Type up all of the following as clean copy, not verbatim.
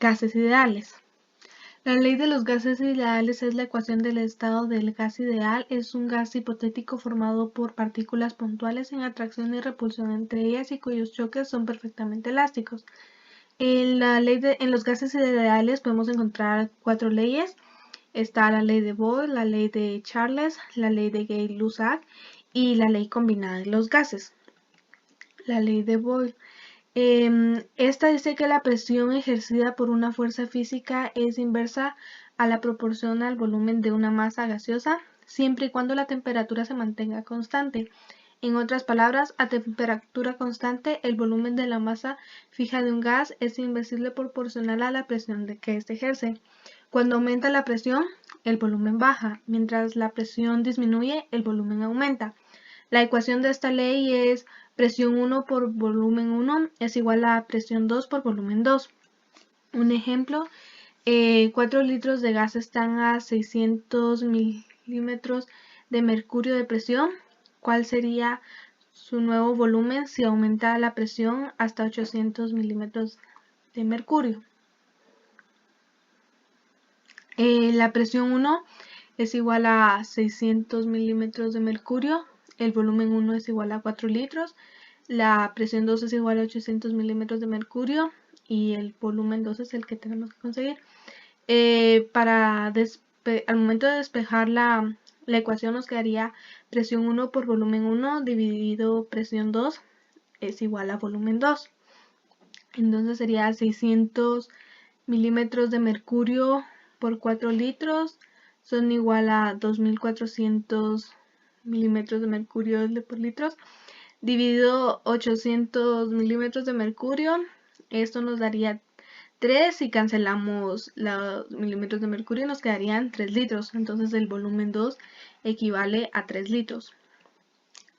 Gases ideales. La ley de los gases ideales es la ecuación del estado del gas ideal. Es un gas hipotético formado por partículas puntuales en atracción y repulsión entre ellas y cuyos choques son perfectamente elásticos. En los gases ideales podemos encontrar 4 leyes. Está la ley de Boyle, la ley de Charles, la ley de Gay-Lussac y la ley combinada de los gases. La ley de Boyle. Esta dice que la presión ejercida por una fuerza física es inversa a la proporción al volumen de una masa gaseosa, siempre y cuando la temperatura se mantenga constante. En otras palabras, a temperatura constante, el volumen de la masa fija de un gas es inversamente proporcional a la presión que éste ejerce. Cuando aumenta la presión, el volumen baja. Mientras la presión disminuye, el volumen aumenta. La ecuación de esta ley es presión 1 por volumen 1 es igual a presión 2 por volumen 2. Un ejemplo, 4 litros de gas están a 600 milímetros de mercurio de presión. ¿Cuál sería su nuevo volumen si aumenta la presión hasta 800 milímetros de mercurio? La presión 1 es igual a 600 milímetros de mercurio. El volumen 1 es igual a 4 litros. La presión 2 es igual a 800 milímetros de mercurio. Y el volumen 2 es el que tenemos que conseguir. Al momento de despejar la ecuación nos quedaría presión 1 por volumen 1 dividido presión 2 es igual a volumen 2. Entonces sería 600 milímetros de mercurio por 4 litros son igual a 2400 milímetros de mercurio por litros dividido 800 milímetros de mercurio. Esto nos daría 3 y cancelamos los milímetros de mercurio, nos quedarían 3 litros. Entonces el volumen 2 equivale a 3 litros.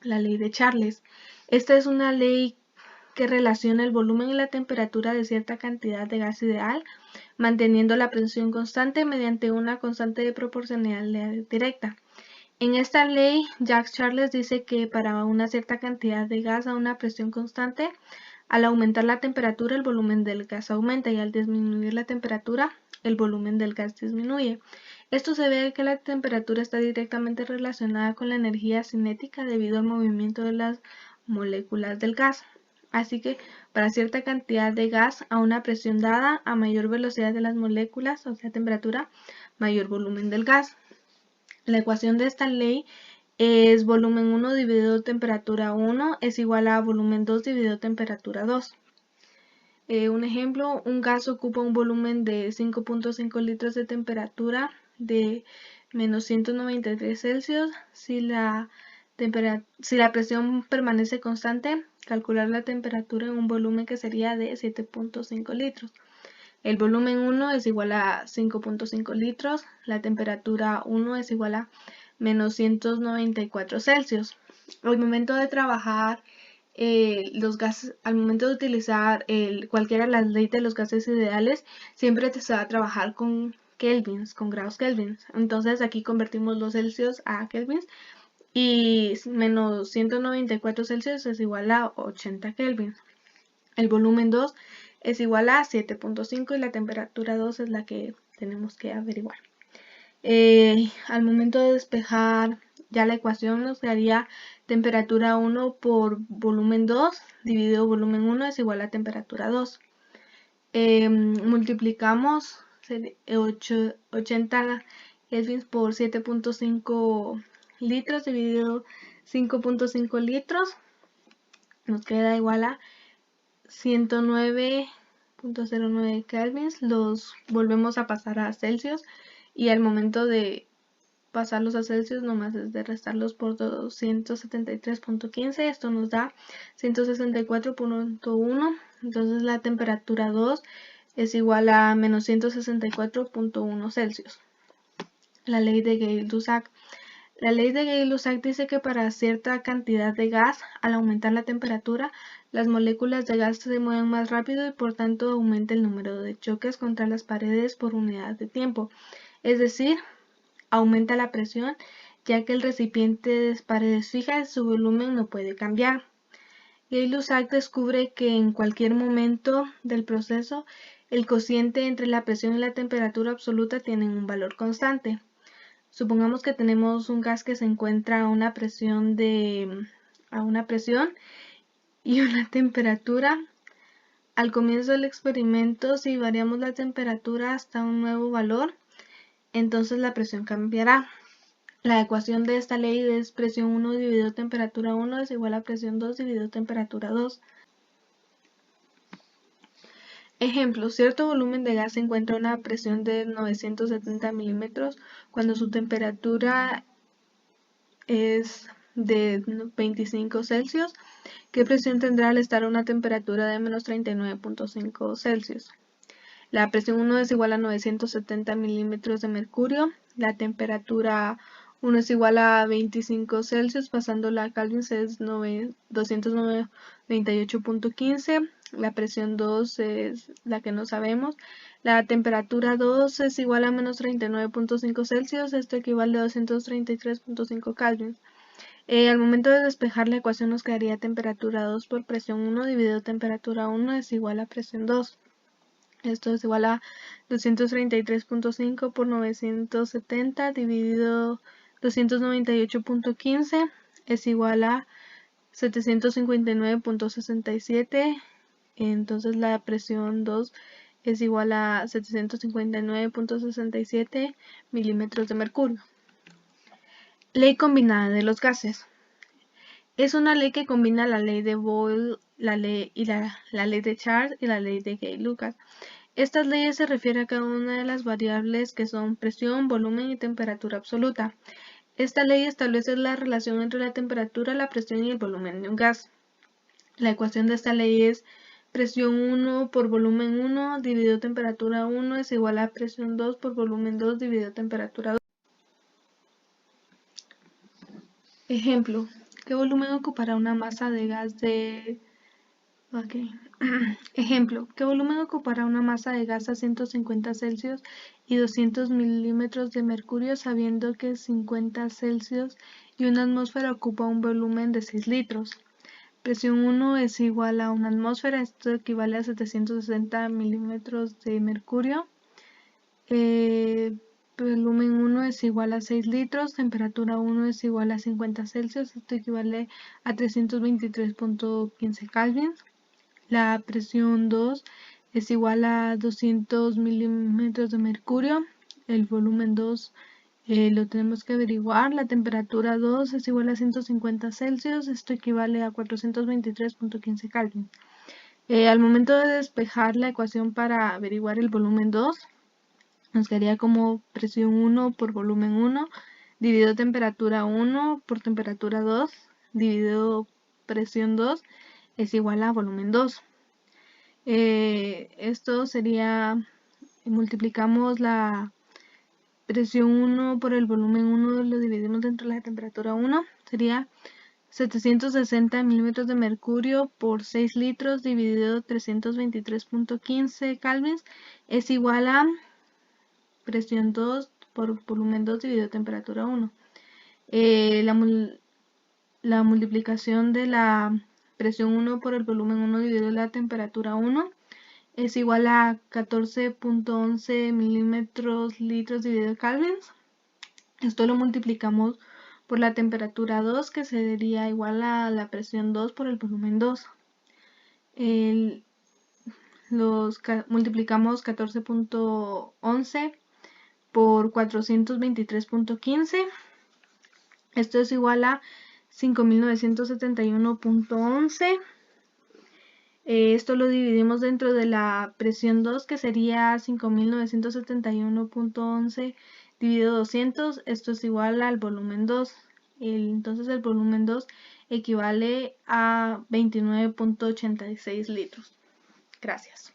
La ley de Charles. Esta es una ley que relaciona el volumen y la temperatura de cierta cantidad de gas ideal, manteniendo la presión constante mediante una constante de proporcionalidad directa. En esta ley, Jacques Charles dice que para una cierta cantidad de gas a una presión constante, al aumentar la temperatura, el volumen del gas aumenta y al disminuir la temperatura, el volumen del gas disminuye. Esto se debe a que la temperatura está directamente relacionada con la energía cinética debido al movimiento de las moléculas del gas. Así que para cierta cantidad de gas a una presión dada, a mayor velocidad de las moléculas, o sea temperatura, mayor volumen del gas. La ecuación de esta ley es volumen 1 dividido temperatura 1 es igual a volumen 2 dividido temperatura 2. Un ejemplo, un gas ocupa un volumen de 5.5 litros de temperatura de menos 193 Celsius. Si la presión permanece constante, calcular la temperatura en un volumen que sería de 7.5 litros. El volumen 1 es igual a 5.5 litros, la temperatura 1 es igual a menos 194 Celsius. Al momento de trabajar los gases, al momento de utilizar cualquiera de las leyes de los gases ideales, siempre se va a trabajar con kelvins, con grados kelvins. Entonces aquí convertimos los Celsius a kelvins y menos 194 Celsius es igual a 80 kelvins. El volumen 2 es igual a 7.5 y la temperatura 2 es la que tenemos que averiguar. Al momento de despejar ya la ecuación nos daría temperatura 1 por volumen 2 dividido volumen 1 es igual a temperatura 2. Multiplicamos 80 kelvins por 7.5 litros dividido 5.5 litros nos queda igual a 109.09 kelvins. Los volvemos a pasar a Celsius y al momento de pasarlos a Celsius nomás es de restarlos por 273.15. Esto nos da 164.1. Entonces la temperatura 2 es igual a menos 164.1 Celsius. La ley de Gay-Lussac. La ley de Gay-Lussac dice que para cierta cantidad de gas, al aumentar la temperatura, las moléculas de gas se mueven más rápido y por tanto aumenta el número de choques contra las paredes por unidad de tiempo. Es decir, aumenta la presión, ya que el recipiente de paredes fijas y su volumen no puede cambiar. Gay-Lussac descubre que en cualquier momento del proceso, el cociente entre la presión y la temperatura absoluta tienen un valor constante. Supongamos que tenemos un gas que se encuentra a una presión y una temperatura. Al comienzo del experimento, si variamos la temperatura hasta un nuevo valor, entonces la presión cambiará. La ecuación de esta ley es presión 1 dividido temperatura 1 es igual a presión 2 dividido temperatura 2. Ejemplo, cierto volumen de gas se encuentra a una presión de 970 milímetros cuando su temperatura es de 25 Celsius. ¿Qué presión tendrá al estar a una temperatura de menos 39.5 Celsius? La presión 1 es igual a 970 milímetros de mercurio. La temperatura 1 es igual a 25 Celsius, pasándola a Kelvin es 298.15. La presión 2 es la que no sabemos. La temperatura 2 es igual a menos 39.5 Celsius. Esto equivale a 233.5 Kelvin. Al momento de despejar la ecuación nos quedaría temperatura 2 por presión 1 dividido temperatura 1 es igual a presión 2. Esto es igual a 233.5 por 970 dividido 298.15 es igual a 759.67. Entonces la presión 2 es igual a 759.67 milímetros de mercurio. Ley combinada de los gases. Es una ley que combina la ley de Boyle, la ley de Charles y la ley de Gay-Lucas. Estas leyes se refieren a cada una de las variables que son presión, volumen y temperatura absoluta. Esta ley establece la relación entre la temperatura, la presión y el volumen de un gas. La ecuación de esta ley es presión 1 por volumen 1 dividido temperatura 1 es igual a presión 2 por volumen 2 dividido temperatura 2. Ejemplo, ¿qué volumen ocupará una masa de gas de... Ejemplo, ¿qué volumen ocupará una masa de gas a 150 Celsius y 200 milímetros de mercurio sabiendo que 50 Celsius y una atmósfera ocupa un volumen de 6 litros? Presión 1 es igual a una atmósfera, esto equivale a 760 milímetros de mercurio. Volumen 1 es igual a 6 litros, temperatura 1 es igual a 50 Celsius, esto equivale a 323.15 Kelvin. La presión 2 es igual a 200 milímetros de mercurio. El volumen 2 lo tenemos que averiguar. La temperatura 2 es igual a 150 Celsius. Esto equivale a 423.15 Kelvin. Al momento de despejar la ecuación para averiguar el volumen 2, nos quedaría como presión 1 por volumen 1 dividido temperatura 1 por temperatura 2 dividido presión 2 es igual a volumen 2. Esto sería, multiplicamos la presión 1 por el volumen 1, lo dividimos dentro de la temperatura 1, sería 760 milímetros de mercurio por 6 litros dividido 323.15 Kelvin es igual a presión 2 por volumen 2 dividido temperatura 1. La multiplicación de la presión 1 por el volumen 1 dividido la temperatura 1 es igual a 14.11 milímetros litros dividido Kelvin. Esto lo multiplicamos por la temperatura 2, que sería igual a la presión 2 por el volumen 2. Multiplicamos 14.11 por 423.15. Esto es igual a 5.971.11. Esto lo dividimos dentro de la presión 2, que sería 5.971.11 dividido 200. Esto es igual al volumen 2. Entonces el volumen 2 equivale a 29.86 litros. Gracias.